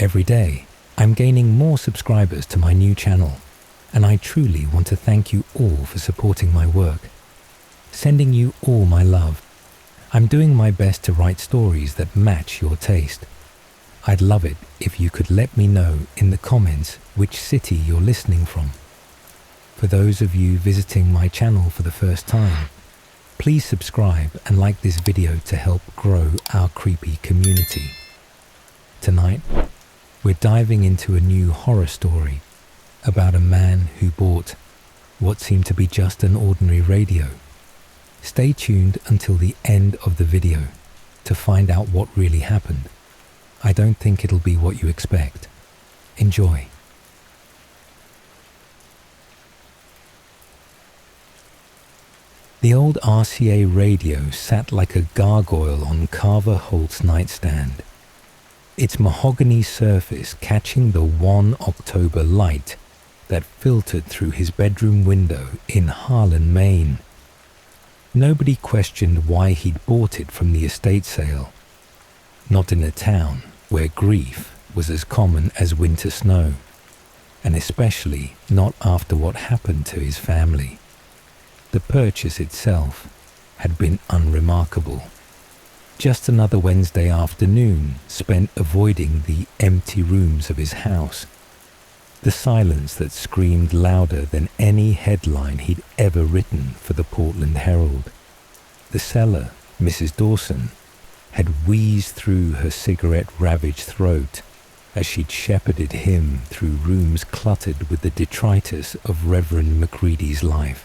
Every day, I'm gaining more subscribers to my new channel, and I truly want to thank you all for supporting my work. Sending you all my love. I'm doing my best to write stories that match your taste. I'd love it if you could let me know in the comments which city you're listening from. For those of you visiting my channel for the first time, please subscribe and like this video to help grow our creepy community. Tonight, we're diving into a new horror story about a man who bought what seemed to be just an ordinary radio. Stay tuned until the end of the video to find out what really happened. I don't think it'll be what you expect. Enjoy. The old RCA radio sat like a gargoyle on Carver Holt's nightstand, its mahogany surface catching the wan October light that filtered through his bedroom window in Harlan, Maine. Nobody questioned why he'd bought it from the estate sale. Not in a town where grief was as common as winter snow, and especially not after what happened to his family. The purchase itself had been unremarkable. Just another Wednesday afternoon spent avoiding the empty rooms of his house. The silence that screamed louder than any headline he'd ever written for the Portland Herald. The seller, Mrs. Dawson, had wheezed through her cigarette-ravaged throat as she'd shepherded him through rooms cluttered with the detritus of Reverend Mrcreepypasta's life.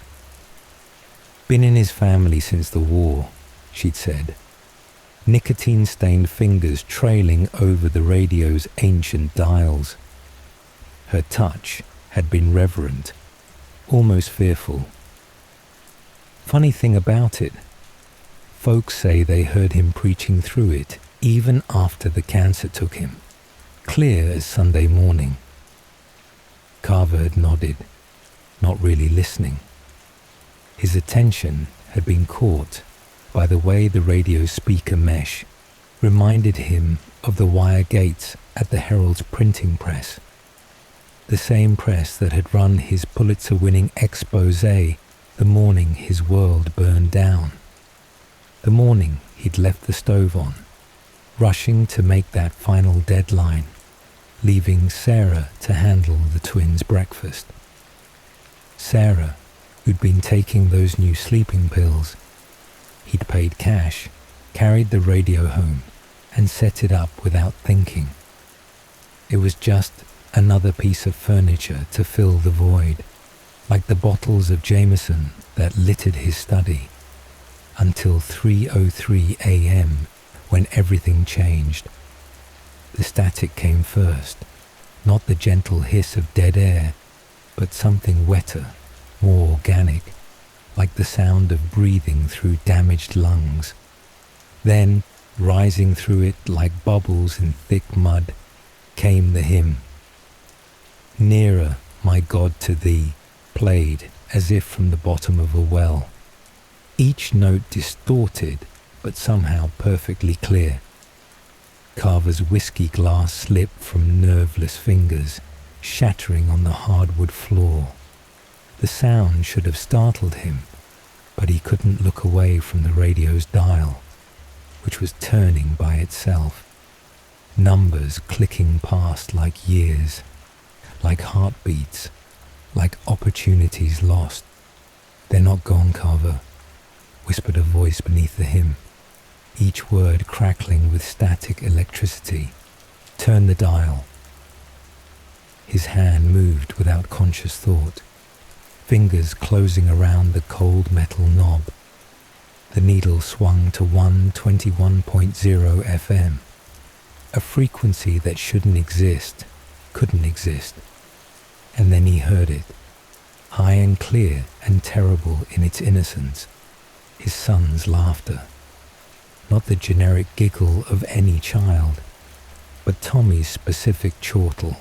Been in his family since the war, she'd said, nicotine-stained fingers trailing over the radio's ancient dials. Her touch had been reverent, almost fearful. Funny thing about it, folks say they heard him preaching through it even after the cancer took him, clear as Sunday morning. Carver had nodded, not really listening. His attention had been caught by the way the radio speaker mesh reminded him of the wire gates at the Herald's printing press. The same press that had run his Pulitzer-winning expose the morning his world burned down. The morning he'd left the stove on, rushing to make that final deadline, leaving Sarah to handle the twins' breakfast. Sarah, who'd been taking those new sleeping pills. He'd paid cash, carried the radio home, and set it up without thinking. It was just another piece of furniture to fill the void, like the bottles of Jameson that littered his study, until 3:03 a.m. when everything changed. The static came first, not the gentle hiss of dead air, but something wetter, more organic, like the sound of breathing through damaged lungs. Then, rising through it like bubbles in thick mud, came the hymn. Nearer, my God, to thee, played as if from the bottom of a well. Each note distorted, but somehow perfectly clear. Carver's whiskey glass slipped from nerveless fingers, shattering on the hardwood floor. The sound should have startled him, but he couldn't look away from the radio's dial, which was turning by itself. Numbers clicking past like years, like heartbeats, like opportunities lost. "They're not gone, Carver," whispered a voice beneath the hymn, each word crackling with static electricity. "Turn the dial." His hand moved without conscious thought, fingers closing around the cold metal knob. The needle swung to 121.0 FM, a frequency that shouldn't exist, couldn't exist. And then he heard it, high and clear and terrible in its innocence, his son's laughter. Not the generic giggle of any child, but Tommy's specific chortle,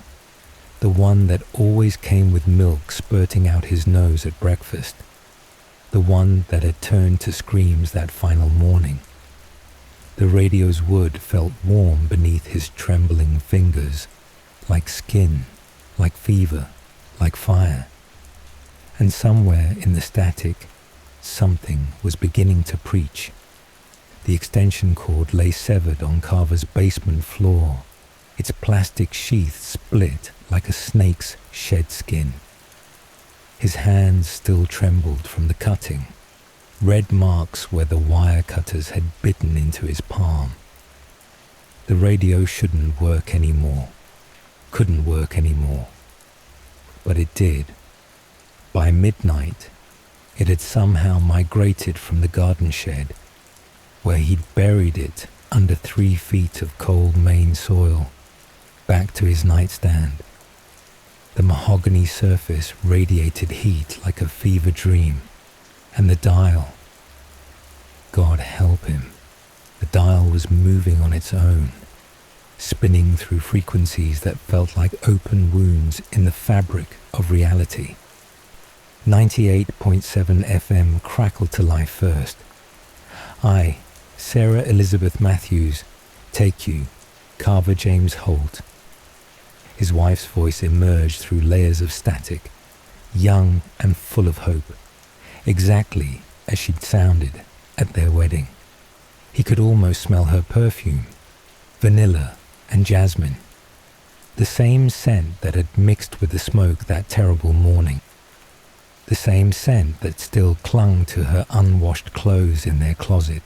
the one that always came with milk spurting out his nose at breakfast, the one that had turned to screams that final morning. The radio's wood felt warm beneath his trembling fingers, like skin, like fever, like fire. And somewhere in the static, something was beginning to preach. The extension cord lay severed on Carver's basement floor, its plastic sheath split like a snake's shed skin. His hands still trembled from the cutting, red marks where the wire cutters had bitten into his palm. The radio shouldn't work anymore, couldn't work anymore. But it did. By midnight, it had somehow migrated from the garden shed, where he'd buried it under 3 feet of cold Maine soil, back to his nightstand. The mahogany surface radiated heat like a fever dream, and the dial, God help him, the dial was moving on its own, spinning through frequencies that felt like open wounds in the fabric of reality. 98.7 FM crackled to life first. I, Sarah Elizabeth Matthews, take you, Carver James Holt. His wife's voice emerged through layers of static, young and full of hope, exactly as she'd sounded at their wedding. He could almost smell her perfume, vanilla and jasmine, the same scent that had mixed with the smoke that terrible morning, the same scent that still clung to her unwashed clothes in their closet.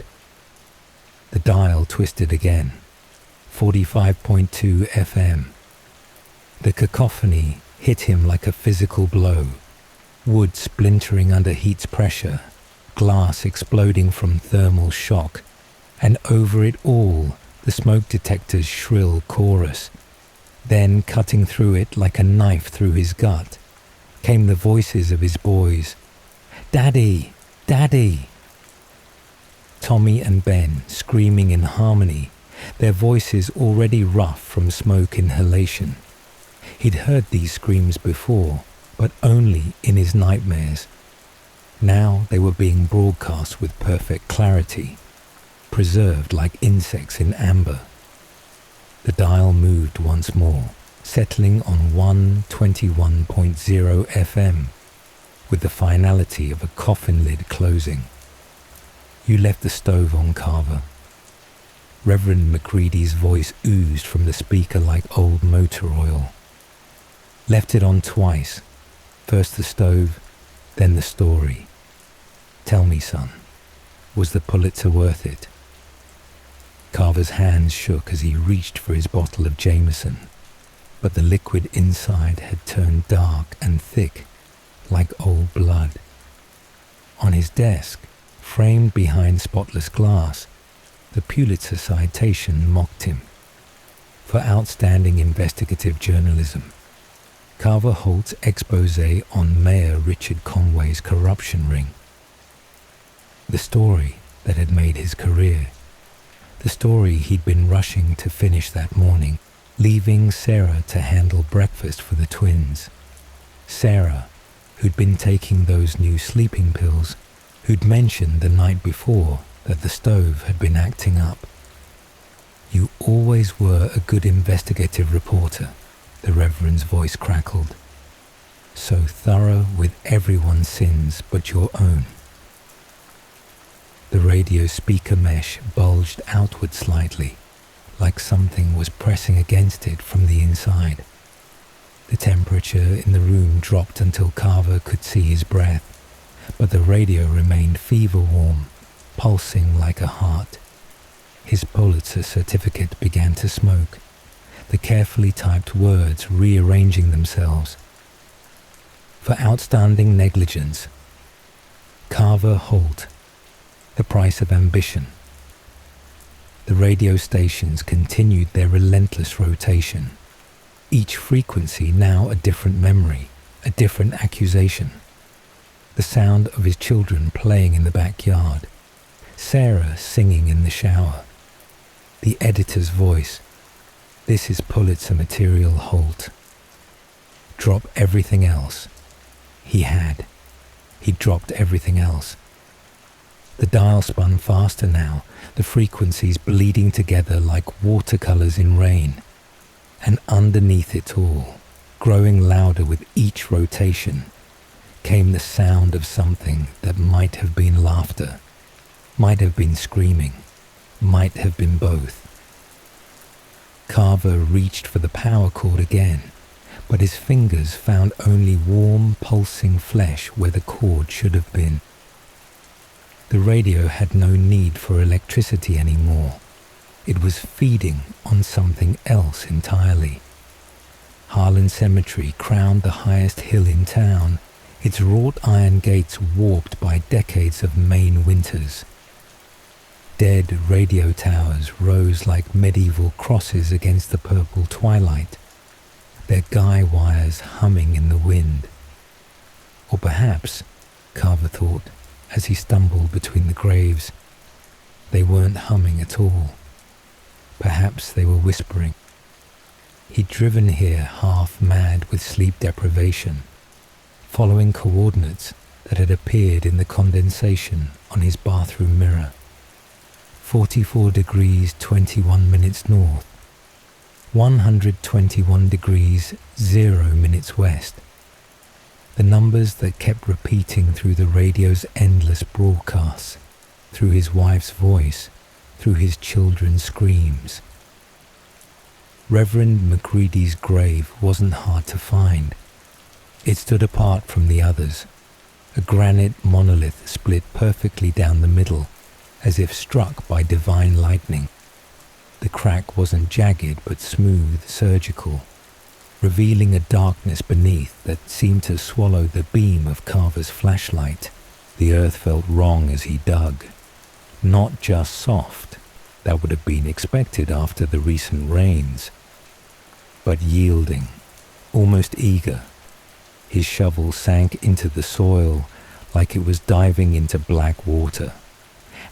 The dial twisted again, 45.2 FM. The cacophony hit him like a physical blow, wood splintering under heat's pressure, glass exploding from thermal shock, and over it all, the smoke detector's shrill chorus. Then, cutting through it like a knife through his gut, came the voices of his boys. "Daddy! Daddy!" Tommy and Ben screaming in harmony, their voices already rough from smoke inhalation. He'd heard these screams before, but only in his nightmares. Now they were being broadcast with perfect clarity, preserved like insects in amber. The dial moved once more, settling on 121.0 FM, with the finality of a coffin lid closing. "You left the stove on, Carver." Reverend Mccready's voice oozed from the speaker like old motor oil. "Left it on twice. First the stove, then the story. Tell me, son, was the Pulitzer worth it?" Carver's hands shook as he reached for his bottle of Jameson, but the liquid inside had turned dark and thick, like old blood. On his desk, framed behind spotless glass, the Pulitzer citation mocked him. For outstanding investigative journalism, Carver Holt's expose on Mayor Richard Conway's corruption ring. The story that had made his career. The story he'd been rushing to finish that morning, leaving Sarah to handle breakfast for the twins. Sarah, who'd been taking those new sleeping pills, who'd mentioned the night before that the stove had been acting up. "You always were a good investigative reporter," the Reverend's voice crackled. "So thorough with everyone's sins but your own." The radio speaker mesh bulged outward slightly, like something was pressing against it from the inside. The temperature in the room dropped until Carver could see his breath, but the radio remained fever-warm, pulsing like a heart. His Pulitzer certificate began to smoke, the carefully typed words rearranging themselves. For outstanding negligence, Carver Holt, the price of ambition. The radio stations continued their relentless rotation, each frequency now a different memory, a different accusation. The sound of his children playing in the backyard, Sarah singing in the shower, the editor's voice, "This is Pulitzer material, Holt. Drop everything else." He'd dropped everything else. The dial spun faster now, the frequencies bleeding together like watercolors in rain. And underneath it all, growing louder with each rotation, came the sound of something that might have been laughter, might have been screaming, might have been both. Carver reached for the power cord again, but his fingers found only warm, pulsing flesh where the cord should have been. The radio had no need for electricity anymore. It was feeding on something else entirely. Harlan Cemetery crowned the highest hill in town, its wrought iron gates warped by decades of Maine winters. Dead radio towers rose like medieval crosses against the purple twilight, their guy wires humming in the wind. Or perhaps, Carver thought, as he stumbled between the graves, they weren't humming at all. Perhaps they were whispering. He'd driven here half mad with sleep deprivation, following coordinates that had appeared in the condensation on his bathroom mirror. 44 degrees 21 minutes north, 121 degrees 0 minutes west. The numbers that kept repeating through the radio's endless broadcasts, through his wife's voice, through his children's screams. Reverend Mrcreepypasta's grave wasn't hard to find. It stood apart from the others, a granite monolith split perfectly down the middle, as if struck by divine lightning. The crack wasn't jagged but smooth, surgical, revealing a darkness beneath that seemed to swallow the beam of Carver's flashlight. The earth felt wrong as he dug. Not just soft, that would have been expected after the recent rains, but yielding, almost eager. His shovel sank into the soil like it was diving into black water,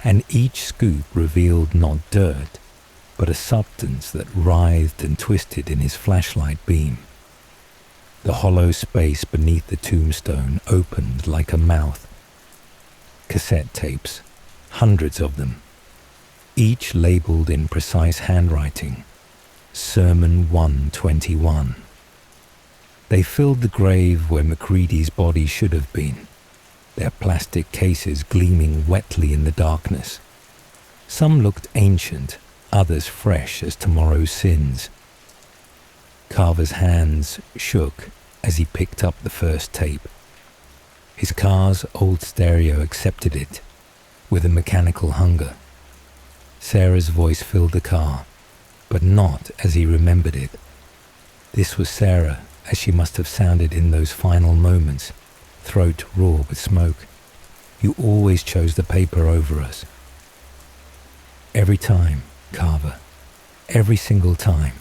and each scoop revealed not dirt, but a substance that writhed and twisted in his flashlight beam. The hollow space beneath the tombstone opened like a mouth. Cassette tapes, hundreds of them, each labeled in precise handwriting, Sermon 121. They filled the grave where Mrcreepypasta's body should have been, their plastic cases gleaming wetly in the darkness. Some looked ancient, others fresh as tomorrow's sins. Carver's hands shook as he picked up the first tape. His car's old stereo accepted it, with a mechanical hunger. Sarah's voice filled the car, but not as he remembered it. This was Sarah as she must have sounded in those final moments, throat raw with smoke. You always chose the paper over us. Every time, Carver. Every single time.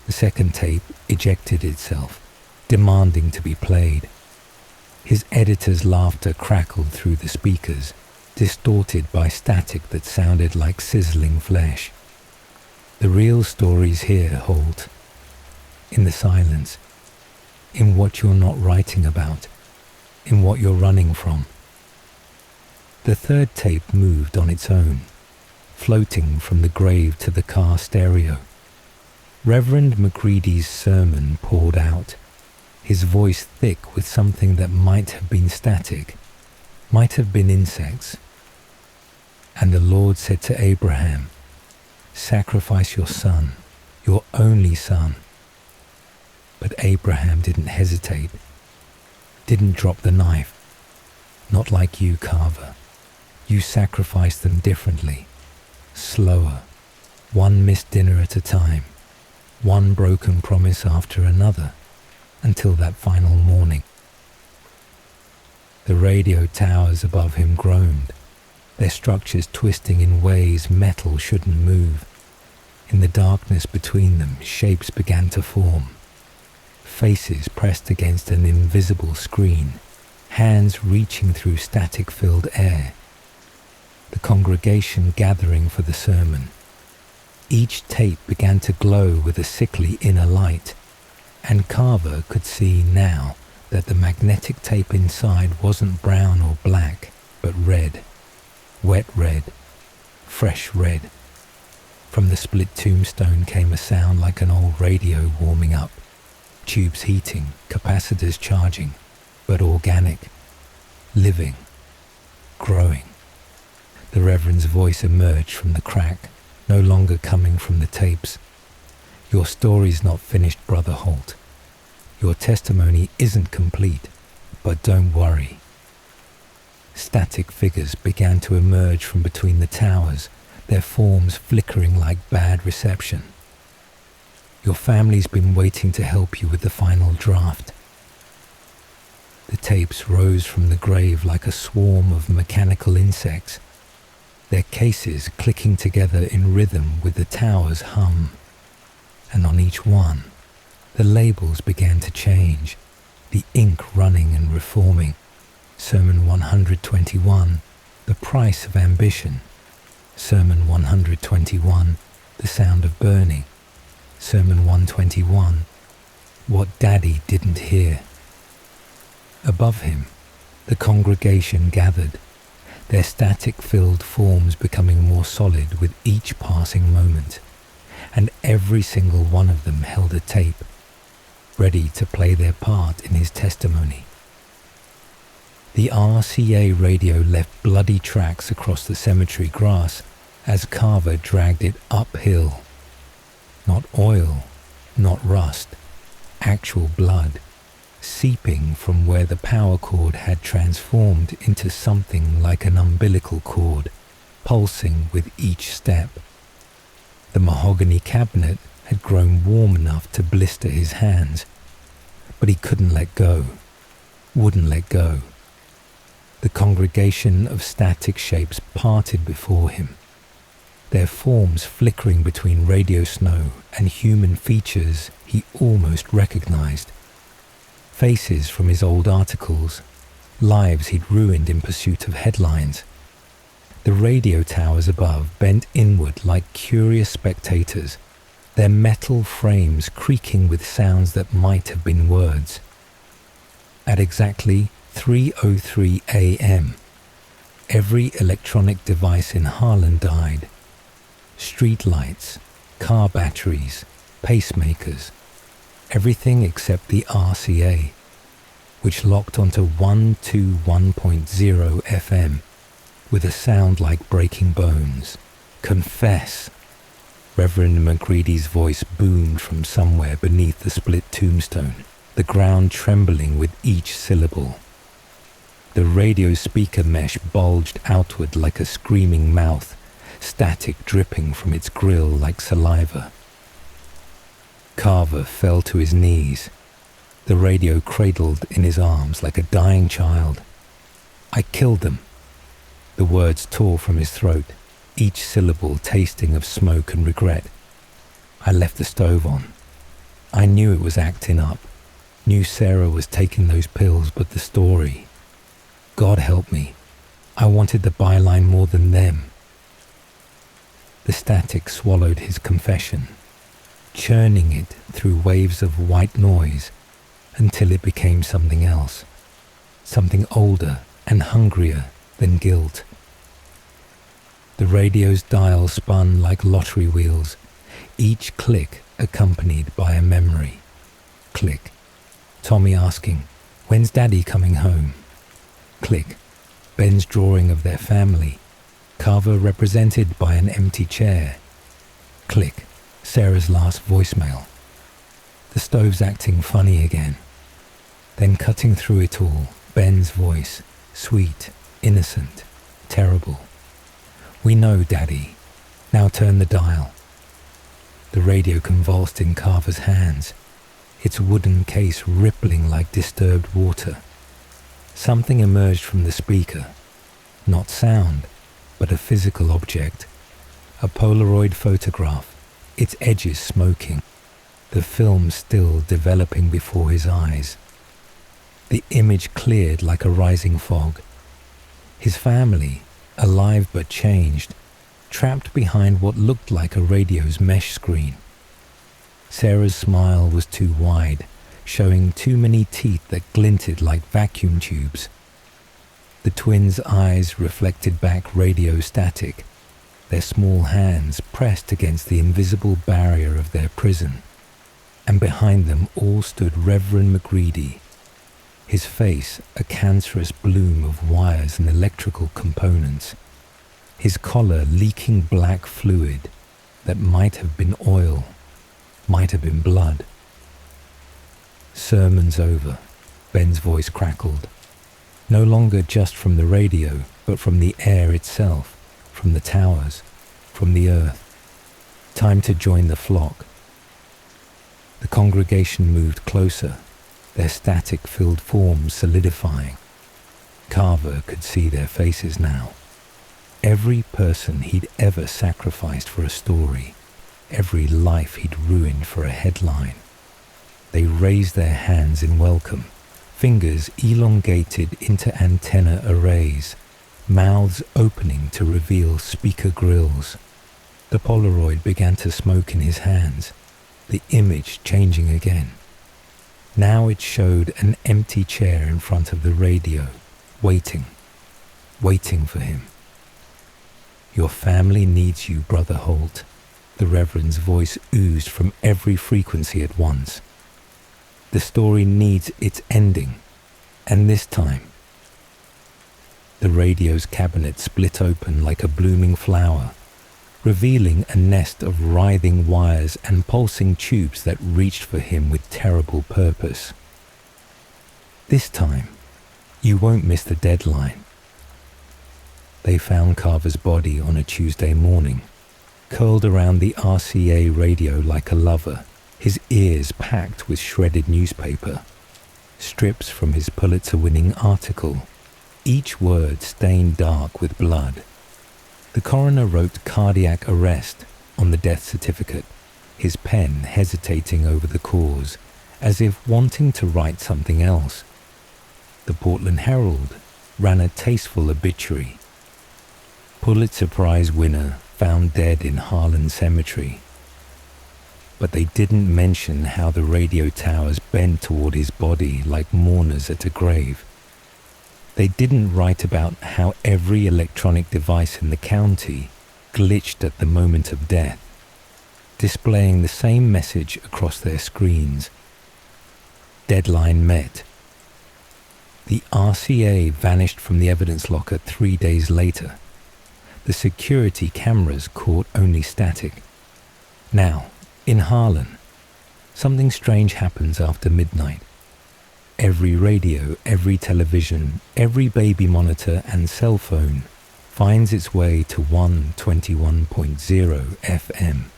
The second tape ejected itself, demanding to be played. His editor's laughter crackled through the speakers, distorted by static that sounded like sizzling flesh. The real story's here, Holt. In the silence. In what you're not writing about. In what you're running from. The third tape moved on its own, floating from the grave to the car stereo. Reverend Mrcreepypasta's sermon poured out, his voice thick with something that might have been static, might have been insects. And the Lord said to Abraham, "Sacrifice your son, your only son." But Abraham didn't hesitate, didn't drop the knife. Not like you, Carver. You sacrificed them differently, slower, one missed dinner at a time, one broken promise after another, until that final morning. The radio towers above him groaned, their structures twisting in ways metal shouldn't move. In the darkness between them, shapes began to form. Faces pressed against an invisible screen, hands reaching through static-filled air. The congregation gathering for the sermon. Each tape began to glow with a sickly inner light, and Carver could see now that the magnetic tape inside wasn't brown or black, but red. Wet red. Fresh red. From the split tombstone came a sound like an old radio warming up, tubes heating, capacitors charging, but organic, living, growing. The Reverend's voice emerged from the crack, no longer coming from the tapes. Your story's not finished, Brother Holt. Your testimony isn't complete, but don't worry. Static figures began to emerge from between the towers, their forms flickering like bad reception. Your family's been waiting to help you with the final draft. The tapes rose from the grave like a swarm of mechanical insects, their cases clicking together in rhythm with the tower's hum. And on each one, the labels began to change, the ink running and reforming. Sermon 121, The Price of Ambition. Sermon 121, The Sound of Burning. Sermon 121, What Daddy Didn't Hear. Above him, the congregation gathered, their static-filled forms becoming more solid with each passing moment, and every single one of them held a tape, ready to play their part in his testimony. The RCA radio left bloody tracks across the cemetery grass as Carver dragged it uphill. Not oil, not rust, actual blood, seeping from where the power cord had transformed into something like an umbilical cord, pulsing with each step. The mahogany cabinet had grown warm enough to blister his hands, but he couldn't let go, wouldn't let go. The congregation of static shapes parted before him, their forms flickering between radio snow and human features he almost recognized. Faces from his old articles, lives he'd ruined in pursuit of headlines. The radio towers above bent inward like curious spectators, their metal frames creaking with sounds that might have been words. At exactly 3:03 a.m., every electronic device in Harlan died. Street lights, car batteries, pacemakers, everything except the RCA, which locked onto 121.0 FM with a sound like breaking bones. Confess! Reverend McCready's voice boomed from somewhere beneath the split tombstone, the ground trembling with each syllable. The radio speaker mesh bulged outward like a screaming mouth, static dripping from its grill like saliva. Carver fell to his knees, the radio cradled in his arms like a dying child. I killed them. The words tore from his throat, each syllable tasting of smoke and regret. I left the stove on. I knew it was acting up, knew Sarah was taking those pills, but the story... God help me, I wanted the byline more than them. The static swallowed his confession, churning it through waves of white noise until it became something else, something older and hungrier than guilt. The radio's dial spun like lottery wheels, each click accompanied by a memory. Click. Tommy asking, "When's Daddy coming home?" Click. Ben's drawing of their family, Carver represented by an empty chair. Click. Sarah's last voicemail. The stove's acting funny again. Then cutting through it all, Ben's voice, sweet, innocent, terrible. "We know, Daddy. Now turn the dial." The radio convulsed in Carver's hands, its wooden case rippling like disturbed water. Something emerged from the speaker, not sound, but a physical object, a Polaroid photograph, its edges smoking, the film still developing before his eyes. The image cleared like a rising fog. His family, alive but changed, trapped behind what looked like a radio's mesh screen. Sarah's smile was too wide, showing too many teeth that glinted like vacuum tubes. The twins' eyes reflected back radio static, their small hands pressed against the invisible barrier of their prison, and behind them all stood Reverend McGreedy, his face a cancerous bloom of wires and electrical components, his collar leaking black fluid that might have been oil, might have been blood. "Sermon's over," Ben's voice crackled, no longer just from the radio, but from the air itself, from the towers, from the earth. Time to join the flock. The congregation moved closer, their static-filled forms solidifying. Carver could see their faces now. Every person he'd ever sacrificed for a story, every life he'd ruined for a headline. They raised their hands in welcome, fingers elongated into antenna arrays, mouths opening to reveal speaker grills. The Polaroid began to smoke in his hands, the image changing again. Now it showed an empty chair in front of the radio, waiting for him. "Your family needs you, Brother Holt," the Reverend's voice oozed from every frequency at once. "The story needs its ending, and this time." The radio's cabinet split open like a blooming flower, revealing a nest of writhing wires and pulsing tubes that reached for him with terrible purpose. "This time, you won't miss the deadline." They found Carver's body on a Tuesday morning, curled around the RCA radio like a lover, his ears packed with shredded newspaper, strips from his Pulitzer-winning article, each word stained dark with blood. The coroner wrote cardiac arrest on the death certificate, his pen hesitating over the cause, as if wanting to write something else. The Portland Herald ran a tasteful obituary. Pulitzer Prize winner found dead in Harlan Cemetery. But they didn't mention how the radio towers bent toward his body like mourners at a grave. They didn't write about how every electronic device in the county glitched at the moment of death, displaying the same message across their screens. Deadline met. The RCA vanished from the evidence locker 3 days later. The security cameras caught only static. Now, in Harlan, something strange happens after midnight. Every radio, every television, every baby monitor and cell phone finds its way to 121.0 FM.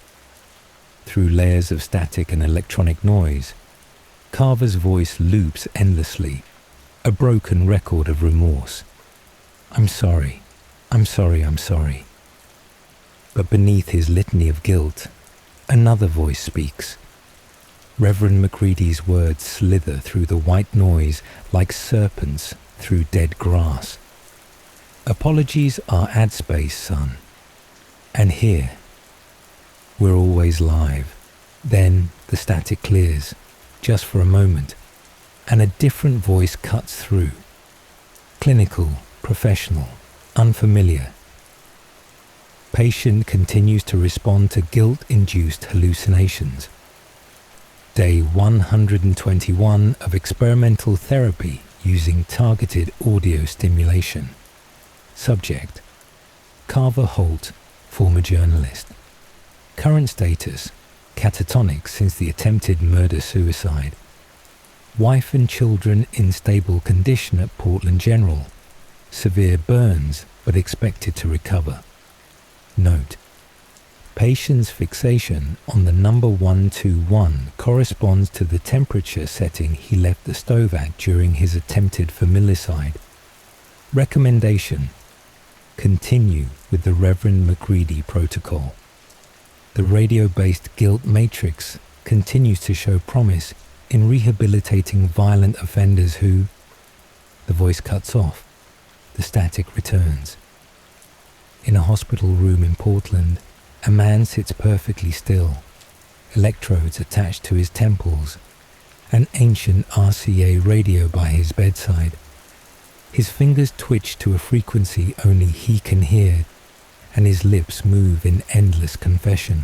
Through layers of static and electronic noise, Carver's voice loops endlessly, a broken record of remorse. "I'm sorry, I'm sorry, I'm sorry." But beneath his litany of guilt, another voice speaks. Reverend McGreedy's words slither through the white noise like serpents through dead grass. "Apologies are ad space, son. And here, we're always live." Then the static clears, just for a moment, and a different voice cuts through. Clinical, professional, unfamiliar. Patient continues to respond to guilt-induced hallucinations. Day 121 of experimental therapy using targeted audio stimulation. Subject: Carver Holt, former journalist. Current status: catatonic since the attempted murder-suicide. Wife and children in stable condition at Portland General. Severe burns, but expected to recover. Note: patient's fixation on the number 121 corresponds to the temperature setting he left the stove at during his attempted familicide. Recommendation: continue with the Reverend McGreedy protocol. The radio-based guilt matrix continues to show promise in rehabilitating violent offenders who... The voice cuts off. The static returns. In a hospital room in Portland, a man sits perfectly still, electrodes attached to his temples, an ancient RCA radio by his bedside. His fingers twitch to a frequency only he can hear, and his lips move in endless confession.